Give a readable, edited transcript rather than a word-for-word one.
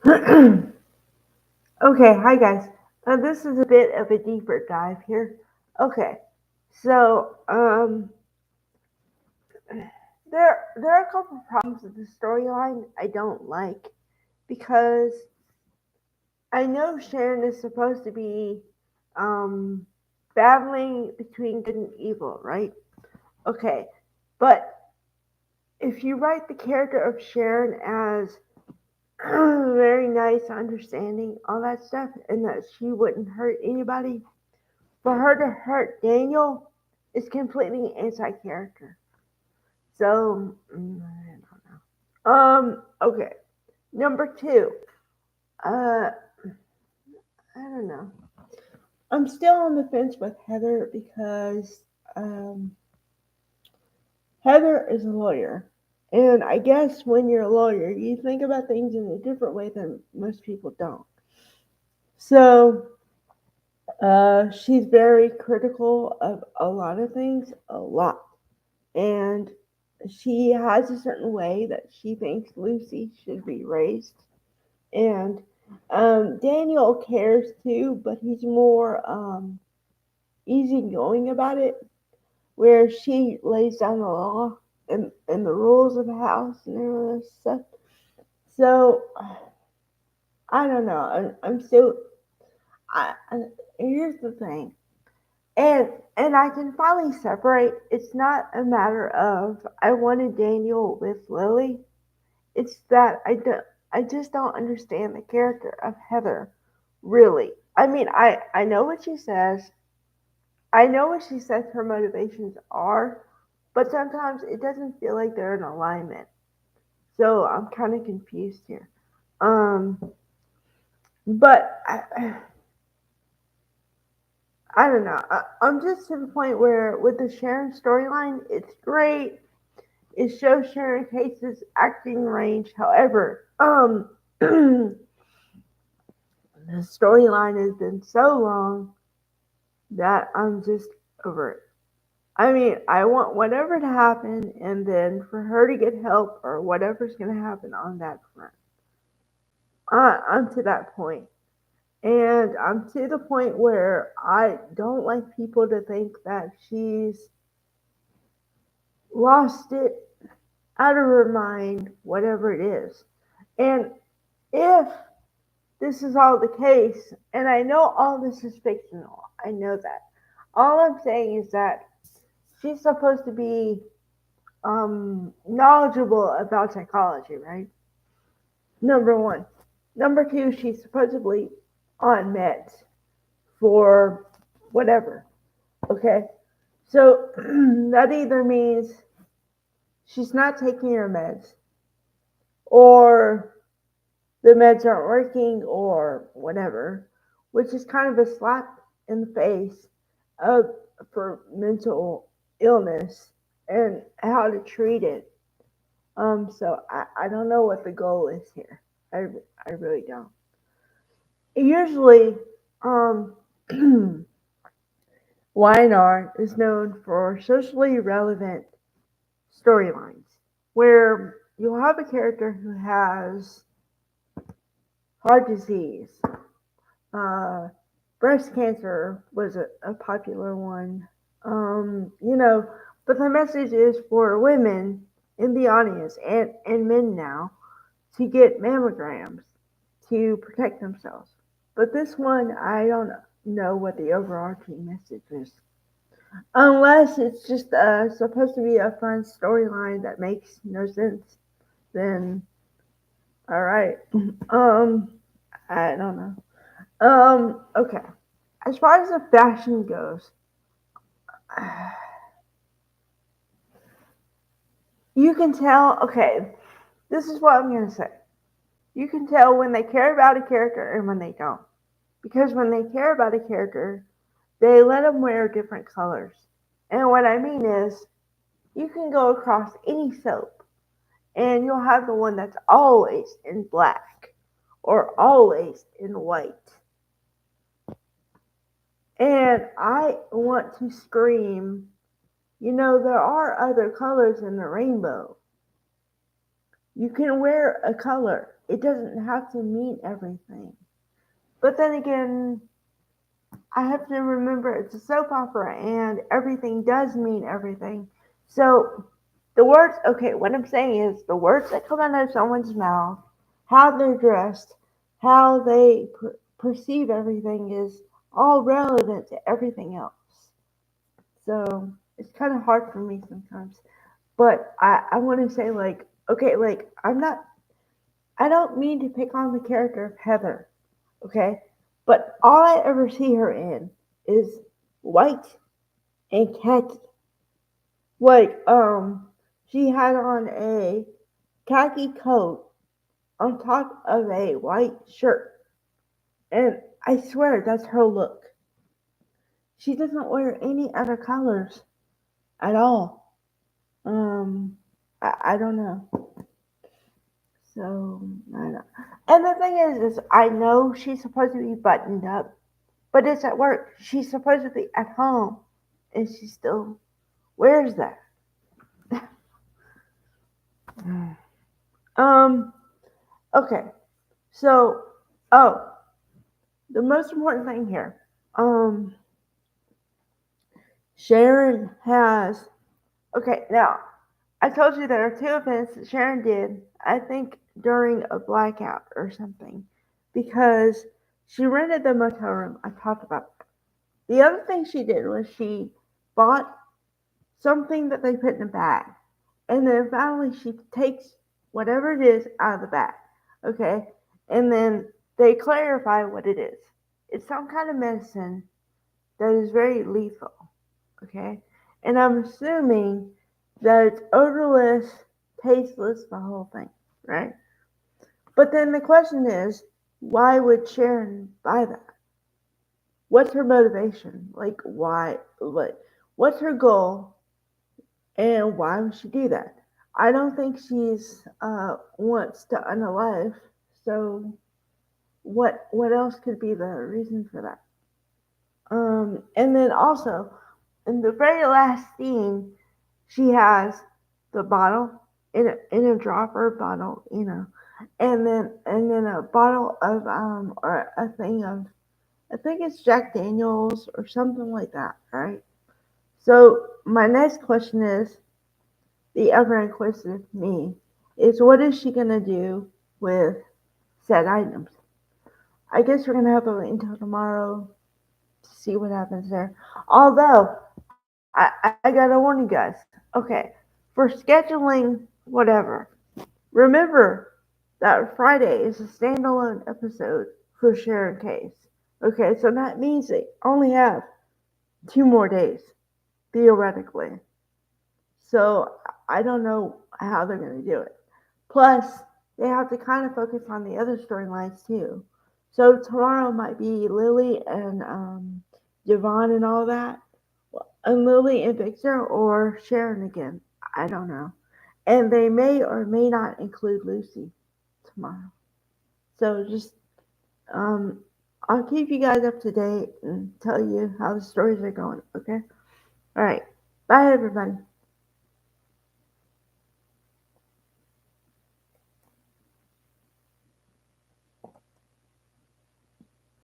Okay, hi guys. This is a bit of a deeper dive here. Okay, so there are a couple problems with the storyline I don't like because I know Sharon is supposed to be um battling between good and evil, right? Okay, but if you write the character of Sharon as very nice, understanding, all that stuff, and that she wouldn't hurt anybody, for her to hurt Daniel is completely anti-character. So, I don't know. Okay. Number two. Uh, I don't know. I'm still on the fence with Heather because um, Heather is a lawyer. And I guess when you're a lawyer, you think about things in a different way than most people don't. So, she's very critical of a lot of things, a lot. And she has a certain way that she thinks Lucy should be raised. And Daniel cares too, but he's more easygoing about it, where she lays down the law and the rules of the house and all this stuff. So I don't know. I'm still. I here's the thing. And I can finally separate. It's not a matter of I wanted Daniel with Lily. It's that I just don't understand the character of Heather. Really. I mean, I know what she says. I know what she says her motivations are, but sometimes it doesn't feel like they're in alignment. So I'm kind of confused here. Um, but I don't know. I'm just to the point where with the Sharon storyline, it's great. It shows Sharon Case's acting range. However, the storyline has been so long that I'm just over it. I mean, I want whatever to happen, and then for her to get help or whatever's going to happen on that front. I'm to that point. And I'm to the point where I don't like people to think that she's lost it out of her mind, whatever it is. And if this is all the case, and I know all this is fictional, I know that. All I'm saying is that she's supposed to be knowledgeable about psychology, right? Number one. Number two, she's supposedly on meds for whatever. Okay? So that either means she's not taking her meds, or the meds aren't working, or whatever, which is kind of a slap in the face of for mental illness and how to treat it. So I don't know what the goal is here. I, I really don't. Usually, um, Y&R is known for socially relevant storylines where you'll have a character who has heart disease. Uh, Breast cancer was a popular one. But the message is for women in the audience and men now to get mammograms to protect themselves. But this one, I don't know what the overarching message is. Unless it's just supposed to be a fun storyline that makes no sense, then all right. Um, I don't know. Okay. As far as the fashion goes, you can tell. Okay, this is what I'm gonna say. You can tell when they care about a character and when they don't. Because when they care about a character, they let them wear different colors. And what I mean is, you can go across any soap and you'll have the one that's always in black or always in white. And I want to scream, there are other colors in the rainbow. You can wear a color. it doesn't have to mean everything. But then again, I have to remember it's a soap opera and everything does mean everything. So the words, okay, what I'm saying is the words that come out of someone's mouth, how they're dressed, how they perceive everything is all relevant to everything else. So it's kind of hard for me sometimes. But I want to say, like, okay, like, I don't mean to pick on the character of Heather, okay? But all I ever see her in is white and khaki. Like, she had on a khaki coat on top of a white shirt. And I swear that's her look. She doesn't wear any other colors at all. I don't know. So, I don't know. And the thing is I know she's supposed to be buttoned up, but it's at work. She's supposed to be at home, and she still wears that. um. Okay. So, oh, the most important thing here. Um. Sharon has. Okay. Now, I told you there are two events that Sharon did. I think during a blackout or something, because she rented the motel room. I talked about that. The other thing she did was she bought something that they put in a bag. And then finally she takes whatever it is out of the bag. Okay? And then they clarify what it is. It's some kind of medicine that is very lethal. Okay? And I'm assuming that it's odorless, tasteless, the whole thing. Right? But then the question is, why would Sharon buy that? What's her motivation? Like, why? Like, what's her goal? And why would she do that? I don't think she's wants to unalive. So what else could be the reason for that? And then also in the very last scene, she has the bottle in a dropper bottle, and then a bottle of or a thing of I think it's Jack Daniels or something like that, right? So my next question is the ever inquisitive me is what is she gonna do with said items? I guess we're gonna have to wait until tomorrow to see what happens there. Although I gotta warn you guys. Okay, for scheduling whatever, remember that Friday is a standalone episode for Sharon Case. Okay, so that means they only have 2 more days theoretically. So I don't know how they're going to do it. Plus, they have to kind of focus on the other storylines too. So tomorrow might be Lily and Javon and all that, and Lily and Victor, or Sharon again. I don't know. And they may or may not include Lucy tomorrow. So just um, I'll keep you guys up to date and tell you how the stories are going. Okay. All right. Bye, everybody.